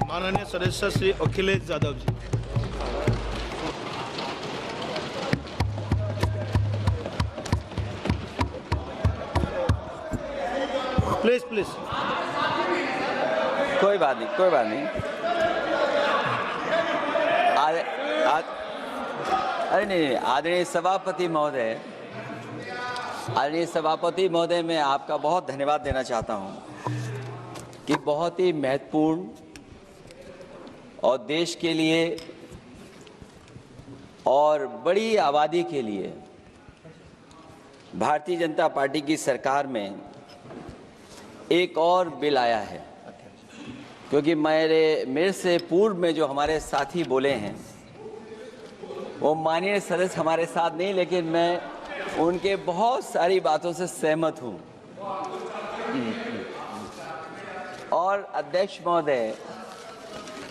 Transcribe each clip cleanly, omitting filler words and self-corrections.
माननीय सदस्य Shri Akhilesh Yadav ji. Please please. कोई बात नहीं, कोई बात नहीं। अरे नहीं, आदरणीय सभापति महोदय, मैं आपका बहुत धन्यवाद देना चाहता हूं कि बहुत ही महत्वपूर्ण और देश के लिए और बड़ी आबादी के लिए भारतीय जनता पार्टी की सरकार में एक और बिल आया है। क्योंकि मेरे से पूर्व में जो हमारे साथी बोले हैं वो माननीय सदस्य हमारे साथ नहीं, लेकिन मैं उनके बहुत सारी बातों से सहमत हूं। और अध्यक्ष महोदय,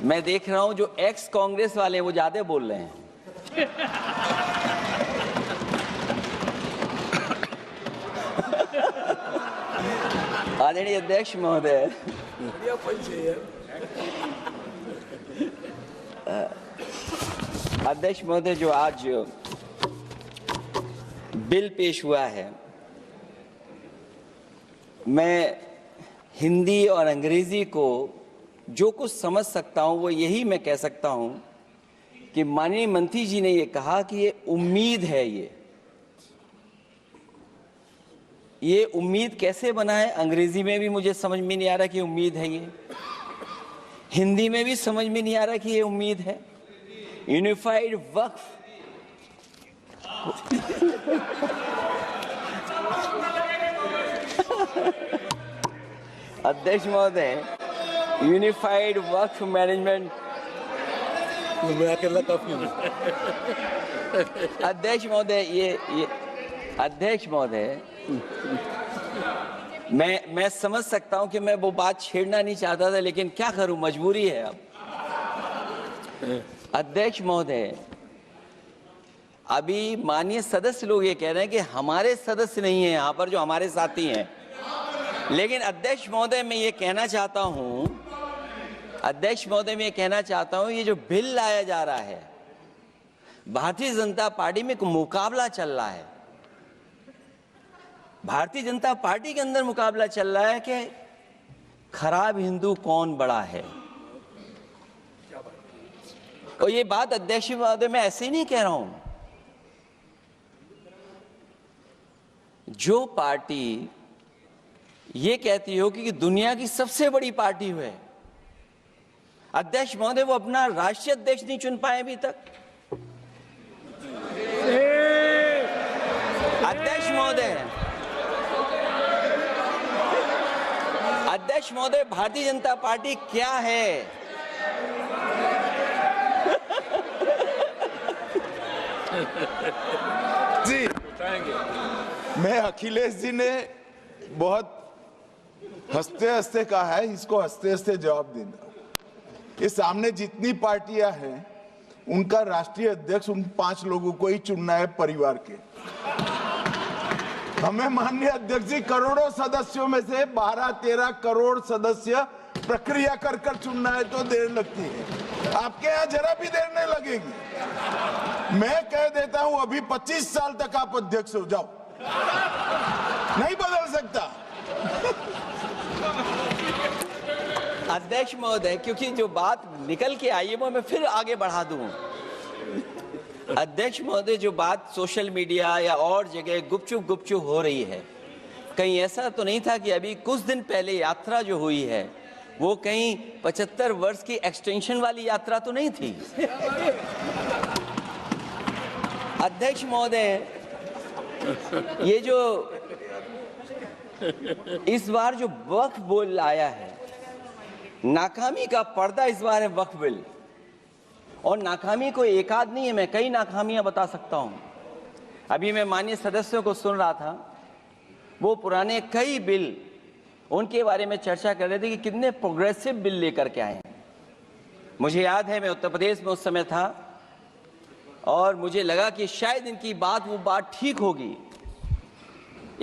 मैं देख रहा हूं जो एक्स कांग्रेस वाले वो ज्यादा बोल रहे हैं। आदरणीय अध्यक्ष महोदय, अध्यक्ष महोदय, जो आज बिल पेश हुआ है, मैं हिंदी और अंग्रेजी को जो कुछ समझ सकता हूं वो यही मैं कह सकता हूं कि माननीय मंत्री जी ने ये कहा कि ये उम्मीद है। ये उम्मीद कैसे बना है, अंग्रेजी में भी मुझे समझ में नहीं आ रहा कि उम्मीद है ये, हिंदी में भी समझ में नहीं आ रहा कि ये उम्मीद है। यूनिफाइड वक्फ अध्यक्ष महोदय, यूनिफाइड वक्फ मैनेजमेंट, अध्यक्ष महोदय, ये अध्यक्ष महोदय, मैं समझ सकता हूं कि मैं वो बात छेड़ना नहीं चाहता था, लेकिन क्या करूं, मजबूरी है अब। अध्यक्ष महोदय, अभी माननीय सदस्य लोग ये कह रहे हैं कि हमारे सदस्य नहीं है यहाँ पर जो हमारे साथी हैं, लेकिन अध्यक्ष महोदय मैं ये कहना चाहता हूं, ये जो बिल लाया जा रहा है, भारतीय जनता पार्टी में एक मुकाबला चल रहा है। भारतीय जनता पार्टी के अंदर मुकाबला चल रहा है कि खराब हिंदू कौन बड़ा है। और ये बात अध्यक्ष महोदय मैं ऐसे ही नहीं कह रहा हूं। जो पार्टी ये कहती हो कि दुनिया की सबसे बड़ी पार्टी है, अध्यक्ष महोदय वो अपना राष्ट्रीय अध्यक्ष नहीं चुन पाए अभी तक। अध्यक्ष महोदय, भारतीय जनता पार्टी क्या है? जी, मैं अखिलेश जी ने बहुत हंसते हंसते कहा है, इसको हंसते हंसते जवाब देना। ये सामने जितनी पार्टियां हैं उनका राष्ट्रीय अध्यक्ष उन 5 लोगों को ही चुनना है परिवार के। हमें माननीय अध्यक्ष जी करोड़ों सदस्यों में से 12-13 करोड़ सदस्य प्रक्रिया कर कर चुनना है तो देर लगती है। आपके यहाँ जरा भी देर नहीं लगेगी। मैं कह देता हूं अभी 25 साल तक आप अध्यक्ष हो जाओ, नहीं बदल सकता। अध्यक्ष महोदय, क्योंकि जो बात निकल के आई है वो मैं फिर आगे बढ़ा दूं। अध्यक्ष महोदय, जो बात सोशल मीडिया या और जगह गुपचुप हो रही है, कहीं ऐसा तो नहीं था कि अभी कुछ दिन पहले यात्रा जो हुई है वो कहीं 75 वर्ष की एक्सटेंशन वाली यात्रा तो नहीं थी। अध्यक्ष महोदय, ये जो इस बार जो वक्फ बिल आया है, नाकामी का पर्दा इस बार है वक्फ बिल। और नाकामी कोई एक आध नहीं है, मैं कई नाकामियां बता सकता हूं। अभी मैं माननीय सदस्यों को सुन रहा था, वो पुराने कई बिल उनके बारे में चर्चा कर रहे थे कि कितने प्रोग्रेसिव बिल लेकर के आए हैं। मुझे याद है मैं उत्तर प्रदेश में उस समय था और मुझे लगा कि शायद इनकी वो बात ठीक होगी।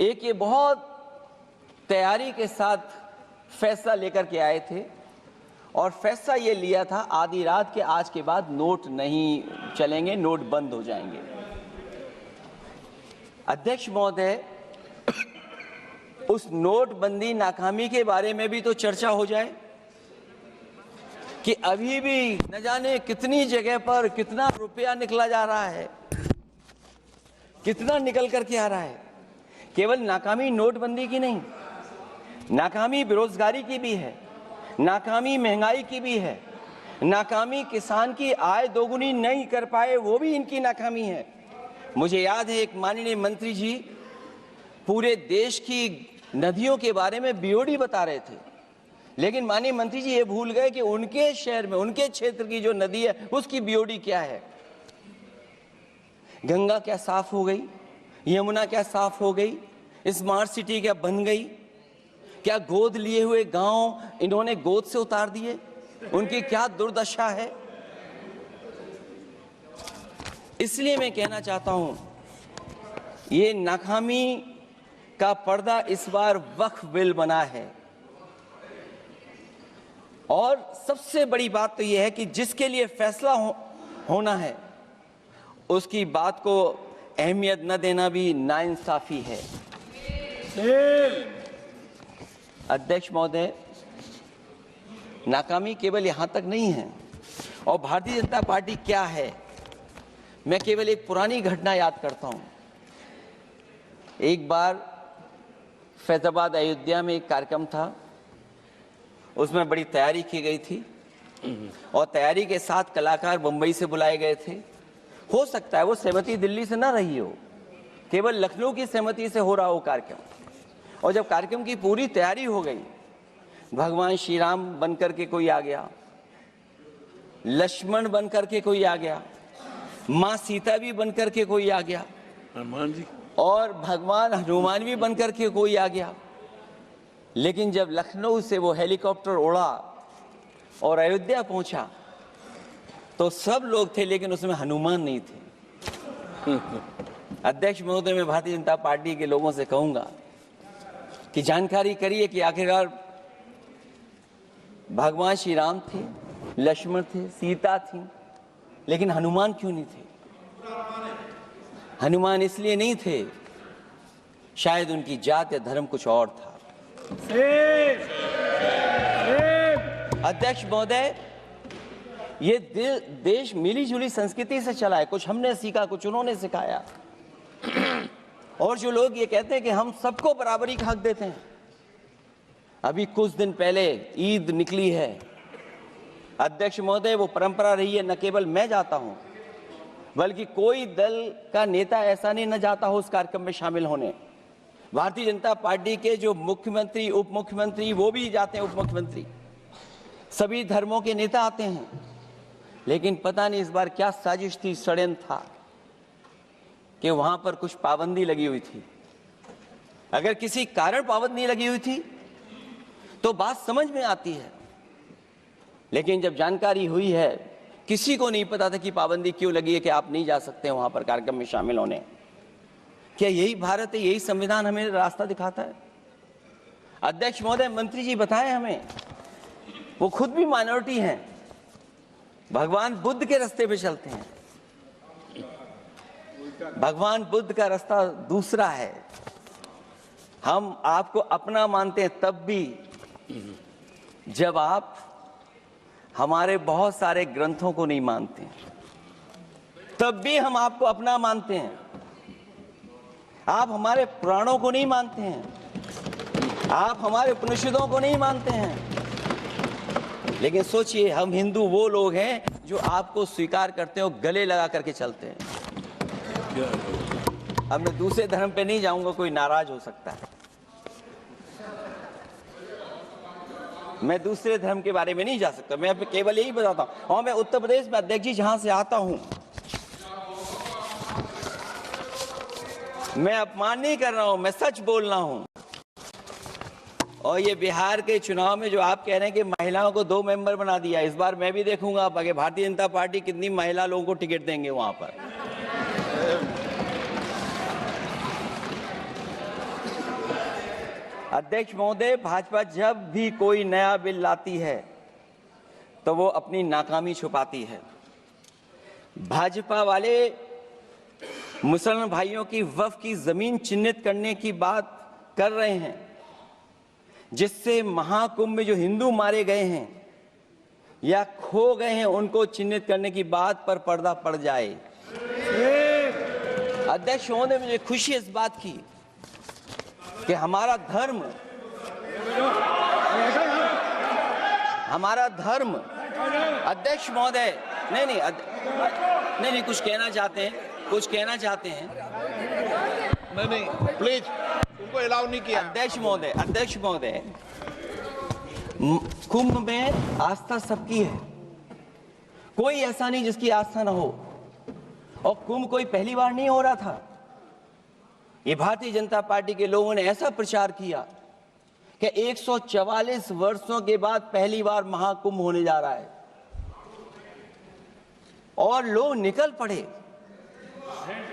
एक ये बहुत तैयारी के साथ फैसला लेकर के आए थे और फैसला ये लिया था आधी रात के आज के बाद नोट नहीं चलेंगे, नोट बंद हो जाएंगे। अध्यक्ष महोदय, उस नोटबंदी नाकामी के बारे में भी तो चर्चा हो जाए कि अभी भी न जाने कितनी जगह पर कितना रुपया निकला जा रहा है, कितना निकल करके आ रहा है। केवल नाकामी नोटबंदी की नहीं, नाकामी बेरोजगारी की भी है, नाकामी महंगाई की भी है, नाकामी किसान की आय दोगुनी नहीं कर पाए वो भी इनकी नाकामी है। मुझे याद है एक माननीय मंत्री जी पूरे देश की नदियों के बारे में बीओडी बता रहे थे, लेकिन माननीय मंत्री जी ये भूल गए कि उनके शहर में, उनके क्षेत्र की जो नदी है उसकी बीओडी क्या है। गंगा क्या साफ हो गई, यमुना क्या साफ हो गई, स्मार्ट सिटी क्या बन गई, क्या गोद लिए हुए गांव इन्होंने गोद से उतार दिए, उनकी क्या दुर्दशा है। इसलिए मैं कहना चाहता हूं, ये नाकामी का पर्दा इस बार वक्फ बिल बना है। और सबसे बड़ी बात तो यह है कि जिसके लिए फैसला होना है उसकी बात को अहमियत न देना भी नाइंसाफी है। अध्यक्ष महोदय, नाकामी केवल यहां तक नहीं है। और भारतीय जनता पार्टी क्या है, मैं केवल एक पुरानी घटना याद करता हूं। एक बार फैजाबाद अयोध्या में एक कार्यक्रम था, उसमें बड़ी तैयारी की गई थी और तैयारी के साथ कलाकार मुंबई से बुलाए गए थे। हो सकता है वो सहमति दिल्ली से ना रही हो, केवल लखनऊ की सहमति से हो रहा हो कार्यक्रम। और जब कार्यक्रम की पूरी तैयारी हो गई, भगवान श्री राम बनकर के कोई आ गया, लक्ष्मण बनकर के कोई आ गया, मां सीता भी बनकर के कोई आ गया, हनुमान जी और भगवान हनुमान भी बनकर के कोई आ गया। लेकिन जब लखनऊ से वो हेलीकॉप्टर उड़ा और अयोध्या पहुंचा तो सब लोग थे, लेकिन उसमें हनुमान नहीं थे। अध्यक्ष महोदय, मैं भारतीय जनता पार्टी के लोगों से कहूंगा कि जानकारी करिए कि आखिरकार भगवान श्री राम थे, लक्ष्मण थे, सीता थी, लेकिन हनुमान क्यों नहीं थे? हनुमान इसलिए नहीं थे, शायद उनकी जात या धर्म कुछ और था। अध्यक्ष महोदय, ये देश मिली जुली संस्कृति से चला है। कुछ हमने सीखा, कुछ उन्होंने सिखाया। और जो लोग ये कहते हैं कि हम सबको बराबरी का हक देते हैं, अभी कुछ दिन पहले ईद निकली है। अध्यक्ष महोदय, वो परंपरा रही है, न केवल मैं जाता हूं बल्कि कोई दल का नेता ऐसा नहीं न जाता हो उस कार्यक्रम में शामिल होने। भारतीय जनता पार्टी के जो मुख्यमंत्री, उप मुख्यमंत्री, वो भी जाते हैं, उप मुख्यमंत्री, सभी धर्मों के नेता आते हैं। लेकिन पता नहीं इस बार क्या साजिश थी, षड्यंत्र था कि वहां पर कुछ पाबंदी लगी हुई थी। अगर किसी कारण पाबंदी लगी हुई थी तो बात समझ में आती है, लेकिन जब जानकारी हुई है, किसी को नहीं पता था कि पाबंदी क्यों लगी है कि आप नहीं जा सकते वहां पर कार्यक्रम में शामिल होने। क्या यही भारत है, यही संविधान हमें रास्ता दिखाता है? अध्यक्ष महोदय, मंत्री जी बताएं हमें, वो खुद भी माइनॉरिटी हैं, भगवान बुद्ध के रास्ते पे चलते हैं। भगवान बुद्ध का रास्ता दूसरा है। हम आपको अपना मानते हैं तब भी जब आप हमारे बहुत सारे ग्रंथों को नहीं मानते हैं, तब भी हम आपको अपना मानते हैं। आप हमारे पुराणों को नहीं मानते हैं, आप हमारे उपनिषदों को नहीं मानते हैं। लेकिन सोचिए, हम हिंदू वो लोग हैं जो आपको स्वीकार करते हैं और गले लगा करके चलते हैं। अब मैं दूसरे धर्म पे नहीं जाऊंगा, कोई नाराज हो सकता है। मैं दूसरे धर्म के बारे में नहीं जा सकता, मैं केवल यही बताता हूं। और मैं उत्तर प्रदेश में, अध्यक्ष जी, जहां से आता हूं, मैं अपमान नहीं कर रहा हूं, मैं सच बोल रहा हूं। और ये बिहार के चुनाव में जो आप कह रहे हैं कि महिलाओं को 2 मेंबर बना दिया, इस बार मैं भी देखूंगा आप आगे भारतीय जनता पार्टी कितनी महिला लोगों को टिकट देंगे वहां पर। अध्यक्ष महोदय, भाजपा जब भी कोई नया बिल लाती है तो वो अपनी नाकामी छुपाती है। भाजपा वाले मुसलमान भाइयों की वक्फ की जमीन चिन्हित करने की बात कर रहे हैं, जिससे महाकुंभ में जो हिंदू मारे गए हैं या खो गए हैं उनको चिन्हित करने की बात पर पर्दा पड़ जाए। अध्यक्ष महोदय, मुझे खुशी इस बात की कि हमारा धर्म अध्यक्ष महोदय नहीं कुछ कहना चाहते हैं नहीं प्लीज, उनको अलाउ नहीं किया। अध्यक्ष महोदय, कुंभ में आस्था सबकी है, कोई ऐसा नहीं जिसकी आस्था ना हो। और कुंभ कोई पहली बार नहीं हो रहा था। ये भारतीय जनता पार्टी के लोगों ने ऐसा प्रचार किया कि 144 वर्षों के बाद पहली बार महाकुंभ होने जा रहा है, और लोग निकल पड़े।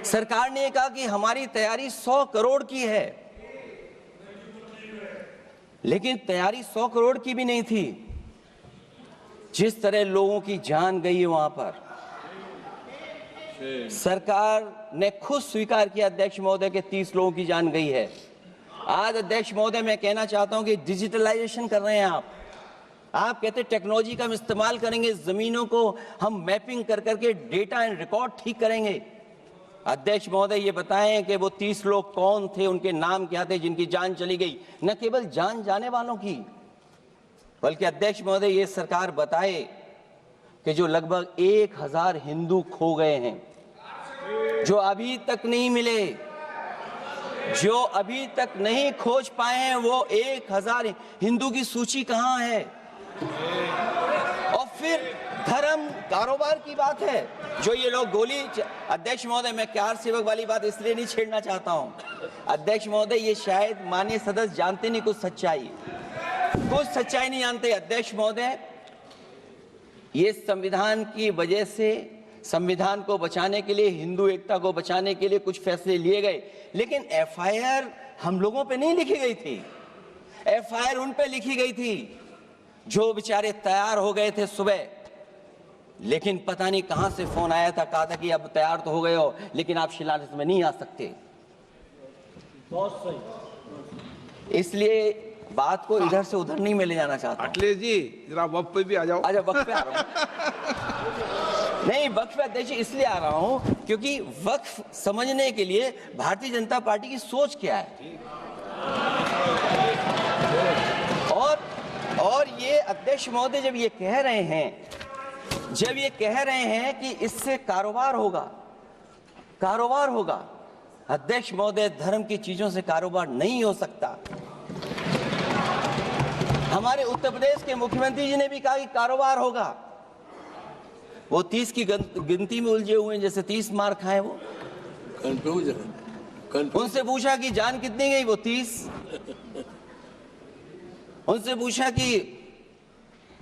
सरकार ने कहा कि हमारी तैयारी 100 करोड़ की है, लेकिन तैयारी 100 करोड़ की भी नहीं थी। जिस तरह लोगों की जान गई है वहां पर, सरकार ने खुद स्वीकार किया अध्यक्ष महोदय के 30 लोगों की जान गई है। आज अध्यक्ष महोदय, मैं कहना चाहता हूं कि डिजिटलाइजेशन कर रहे हैं आप कहते टेक्नोलॉजी का हम इस्तेमाल करेंगे, जमीनों को हम मैपिंग कर करके डेटा एंड रिकॉर्ड ठीक करेंगे। अध्यक्ष महोदय, ये बताएं कि वो 30 लोग कौन थे, उनके नाम क्या थे जिनकी जान चली गई, न केवल जान जाने वालों की, बल्कि अध्यक्ष महोदय ये सरकार बताए कि जो लगभग 1000 हिंदू खो गए हैं, जो अभी तक नहीं मिले, जो अभी तक नहीं खोज पाए हैं, वो 1000 हिंदू की सूची कहां है? और फिर धर्म कारोबार की बात है, जो ये लोग अध्यक्ष महोदय, मैं कार सेवक वाली बात इसलिए नहीं छेड़ना चाहता हूं। अध्यक्ष महोदय, ये शायद माननीय सदस्य जानते नहीं कुछ सच्चाई नहीं जानते। अध्यक्ष महोदय, ये संविधान की वजह से, संविधान को बचाने के लिए, हिंदू एकता को बचाने के लिए कुछ फैसले लिए गए, लेकिन एफआईआर हम लोगों पे नहीं लिखी गई थी। एफआईआर उन पे लिखी गई थी जो बेचारे तैयार हो गए थे सुबह, लेकिन पता नहीं कहां से फोन आया था, कहा था कि अब तैयार तो हो गए हो, लेकिन आप शिलान्यास में नहीं आ सकते। बहुत सही। इसलिए बात को इधर से उधर नहीं में ले जाना चाहता। अखिलेश जी, जरा वक्त पे भी आ जाओ। अच्छा, वक्त पे आ रहा हूं। नहीं, वक्त पे अध्यक्ष इसलिए आ रहा हूं क्योंकि वक्त समझने के लिए भारतीय जनता पार्टी की सोच क्या है। और ये अध्यक्ष महोदय जब ये कह रहे हैं कि इससे कारोबार होगा, अध्यक्ष महोदय, धर्म की चीजों से कारोबार नहीं हो सकता। हमारे उत्तर प्रदेश के मुख्यमंत्री जी ने भी कहा कि कारोबार होगा। वो 30 की गिनती में उलझे हुए हैं, जैसे 30 मार खाए वो। उनसे पूछा कि जान कितनी गई, वो 30। उनसे पूछा कि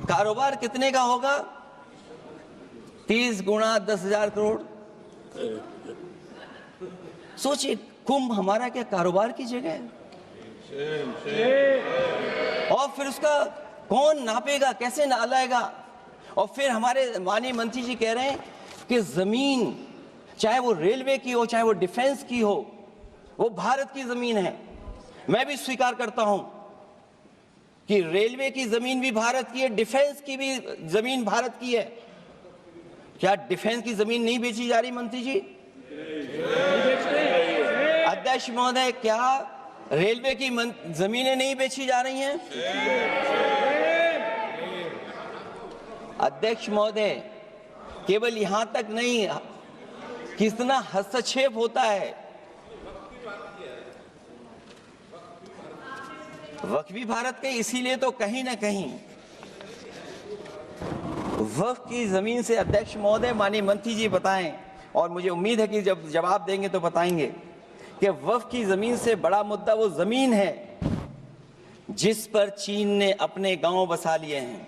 कारोबार कितने का होगा, 30 गुणा 10,000 करोड़। सोचिए, कुंभ हमारा क्या कारोबार की जगह है? और फिर उसका कौन नापेगा, कैसे नालाएगा? और फिर हमारे माननीय मंत्री जी कह रहे हैं कि जमीन, चाहे वो रेलवे की हो, चाहे वो डिफेंस की हो, वो भारत की जमीन है। मैं भी स्वीकार करता हूं कि रेलवे की जमीन भी भारत की है, डिफेंस की भी जमीन भारत की है। क्या डिफेंस की जमीन नहीं बेची जा रही मंत्री जी? अध्यक्ष महोदय, क्या रेलवे की जमीनें नहीं बेची जा रही हैं? अध्यक्ष महोदय, केवल यहां तक नहीं, कितना हस्तक्षेप होता है। वक्फ भी भारत के, इसीलिए तो कहीं ना कहीं वक्फ की जमीन से, अध्यक्ष महोदय, माननीय मंत्री जी बताएं, और मुझे उम्मीद है कि जब जवाब देंगे तो बताएंगे कि वक्फ की जमीन से बड़ा मुद्दा वो जमीन है जिस पर चीन ने अपने गांव बसा लिए हैं,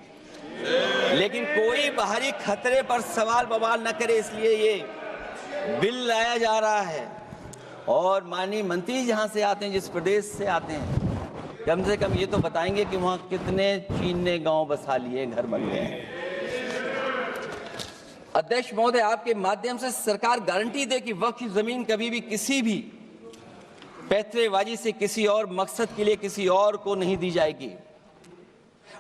लेकिन कोई बाहरी खतरे पर सवाल बवाल न करे, इसलिए ये बिल लाया जा रहा है। और माननीय मंत्री जहां से आते हैं, जिस प्रदेश से आते हैं, कम से कम ये तो बताएंगे कि वहां कितने चीन ने गांव बसा लिए, घर बन गए हैं। अध्यक्ष महोदय, आपके माध्यम से सरकार गारंटी दे कि वक्फ की जमीन कभी भी किसी भी पैतरेबाजी से किसी और मकसद के लिए किसी और को नहीं दी जाएगी।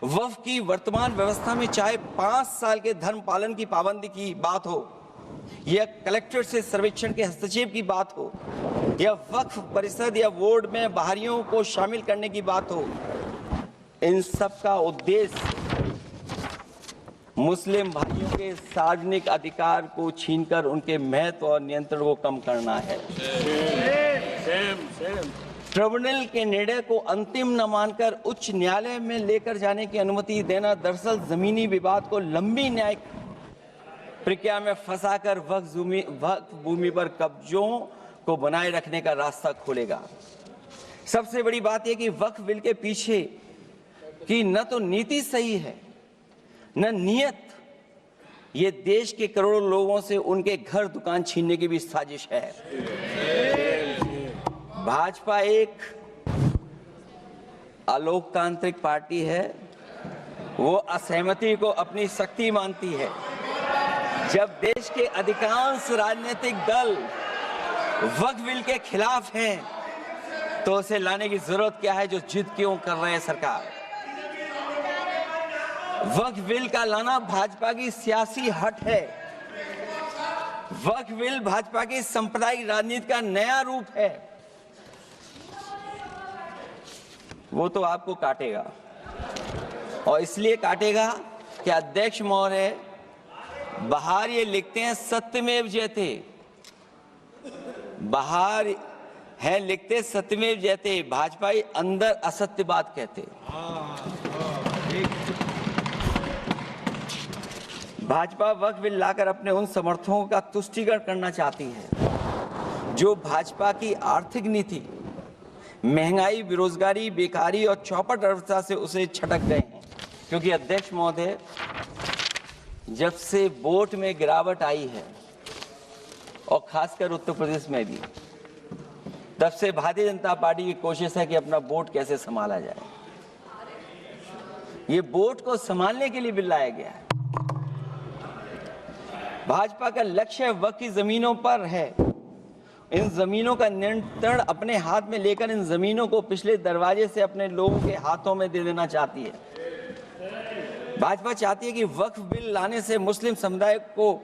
वक्फ की वर्तमान व्यवस्था में चाहे 5 साल के धर्म पालन की पाबंदी की बात हो, या कलेक्टर से सर्वेक्षण के हस्तक्षेप की बात हो, या वक्फ परिषद या बोर्ड में बाहरियों को शामिल करने की बात हो, इन सब का उद्देश्य मुस्लिम भाइयों के सार्वजनिक अधिकार को छीनकर उनके महत्व और नियंत्रण को कम करना है। ट्रिब्यूनल के निर्णय को अंतिम न मानकर उच्च न्यायालय में लेकर जाने की अनुमति देना दरअसल जमीनी विवाद को लंबी न्यायिक प्रक्रिया में फंसाकर वक्फ भूमि पर कब्जों को बनाए रखने का रास्ता खोलेगा। सबसे बड़ी बात यह कि वक्फ बिल के पीछे की न तो नीति सही है न नियत, ये देश के करोड़ों लोगों से उनके घर दुकान छीनने की भी साजिश है। भाजपा एक अलोकतांत्रिक पार्टी है, वो असहमति को अपनी शक्ति मानती है। जब देश के अधिकांश राजनीतिक दल वक्फ बिल के खिलाफ हैं, तो उसे लाने की जरूरत क्या है जो जिद क्यों कर रहे हैं सरकार। वक्फ बिल का लाना भाजपा की सियासी हट है। वक्फ बिल भाजपा की सांप्रदायिक राजनीति का नया रूप है। वो तो आपको काटेगा, और इसलिए काटेगा कि अध्यक्ष महोदय बाहर ये लिखते हैं सत्यमेव जयते, बाहर है लिखते सत्यमेव जयते, भाजपाई अंदर असत्य बात कहते। भाजपा वक्फ बिल लाकर अपने उन समर्थकों का तुष्टीकरण करना चाहती है जो भाजपा की आर्थिक नीति, महंगाई, बेरोजगारी, बेकारी और चौपट अर्थव्यवस्था से उसे छटक गए हैं। क्योंकि अध्यक्ष महोदय, जब से वोट में गिरावट आई है और खासकर उत्तर प्रदेश में भी, तब से भारतीय जनता पार्टी की कोशिश है कि अपना वोट कैसे संभाला जाए। ये वोट को संभालने के लिए बिल लाया गया है। भाजपा का लक्ष्य वक्फ की जमीनों पर है। इन जमीनों का नियंत्रण अपने हाथ में लेकर इन जमीनों को पिछले दरवाजे से अपने लोगों के हाथों में दे देना चाहती है। भाजपा चाहती है कि वक्फ बिल लाने से मुस्लिम समुदाय को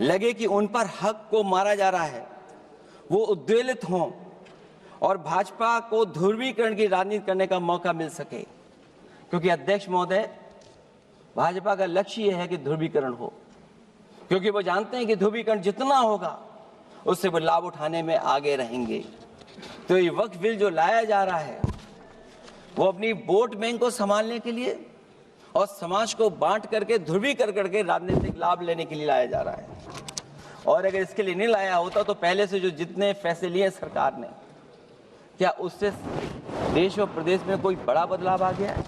लगे कि उन पर हक को मारा जा रहा है, वो उद्वेलित हों और भाजपा को ध्रुवीकरण की राजनीति करने का मौका मिल सके। क्योंकि अध्यक्ष महोदय, भाजपा का लक्ष्य यह है कि ध्रुवीकरण हो, क्योंकि वो जानते हैं कि ध्रुवीकरण जितना होगा उससे वो लाभ उठाने में आगे रहेंगे। तो ये वक्फ बिल जो लाया जा रहा है वो अपनी वोट बैंक को संभालने के लिए और समाज को बांट करके ध्रुवीकरण करके राजनीतिक लाभ लेने के लिए लाया जा रहा है। और अगर इसके लिए नहीं लाया होता तो पहले से जो जितने फैसले लिए सरकार ने, क्या उससे देश और प्रदेश में कोई बड़ा बदलाव आ गया है?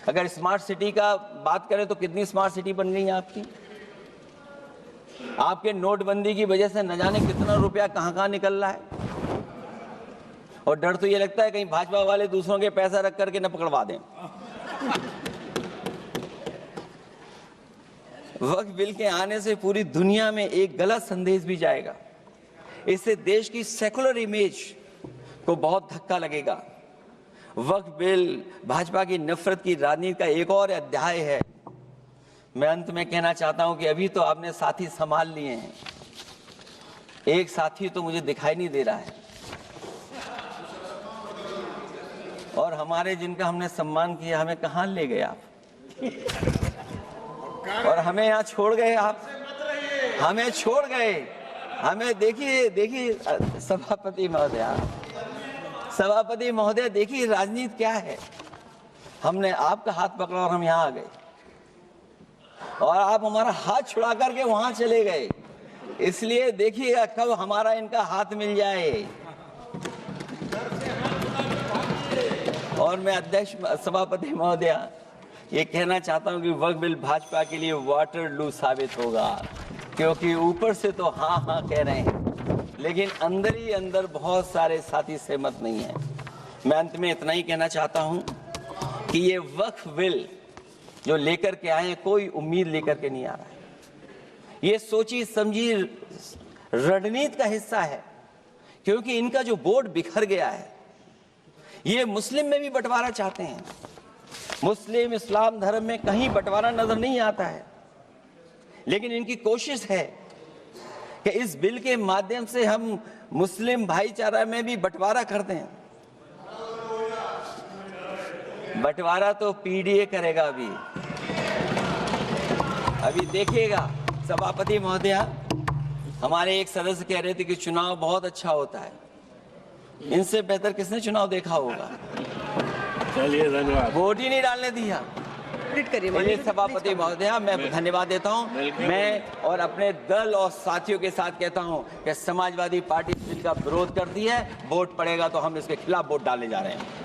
अगर स्मार्ट सिटी का बात करें तो कितनी स्मार्ट सिटी बन गई है आपकी। आपके नोटबंदी की वजह से न जाने कितना रुपया कहां निकल रहा है, और डर तो ये लगता है कहीं भाजपा वाले दूसरों के पैसा रख करके न पकड़वा दें। वक्फ बिल के आने से पूरी दुनिया में एक गलत संदेश भी जाएगा। इससे देश की सेकुलर इमेज को बहुत धक्का लगेगा। वक्फ बिल भाजपा की नफरत की राजनीति का एक और अध्याय है। मैं अंत में कहना चाहता हूं कि अभी तो आपने साथी संभाल लिए हैं, एक साथी तो मुझे दिखाई नहीं दे रहा है, और हमारे जिनका हमने सम्मान किया हमें कहां ले गए आप, और हमें यहाँ छोड़ गए आप, हमें छोड़ गए। हमें देखिए सभापति महोदय देखिए राजनीति क्या है। हमने आपका हाथ पकड़ा और हम यहाँ आ गए, और आप हमारा हाथ छुड़ा करके वहां चले गए। इसलिए देखिएगा कब हमारा इनका हाथ मिल जाए। और मैं अध्यक्ष सभापति महोदय ये कहना चाहता हूं कि वक्फ बिल भाजपा के लिए वाटरलू साबित होगा, क्योंकि ऊपर से तो हाँ हाँ कह रहे हैं, लेकिन अंदर ही अंदर बहुत सारे साथी सहमत नहीं है। मैं अंत में इतना ही कहना चाहता हूं कि ये वक्फ बिल जो लेकर के आए, कोई उम्मीद लेकर के नहीं आ रहा है। ये सोची समझी रणनीति का हिस्सा है, क्योंकि इनका जो वोट बिखर गया है, ये मुस्लिम में भी बंटवारा चाहते हैं। मुस्लिम इस्लाम धर्म में कहीं बंटवारा नजर नहीं आता है, लेकिन इनकी कोशिश है कि इस बिल के माध्यम से हम मुस्लिम भाईचारा में भी बंटवारा कर दें। बंटवारा तो पीडीए करेगा। अभी देखिएगा। सभापति महोदया, हमारे एक सदस्य कह रहे थे कि चुनाव बहुत अच्छा होता है। इनसे बेहतर किसने चुनाव देखा होगा? चलिए, धन्यवाद। वोट ही नहीं डालने दिया। चलिए सभापति महोदया, मैं धन्यवाद देता हूं। मैं और अपने दल और साथियों के साथ कहता हूं कि समाजवादी पार्टी बिल का विरोध करती है। वोट पड़ेगा तो हम इसके खिलाफ वोट डालने जा रहे हैं।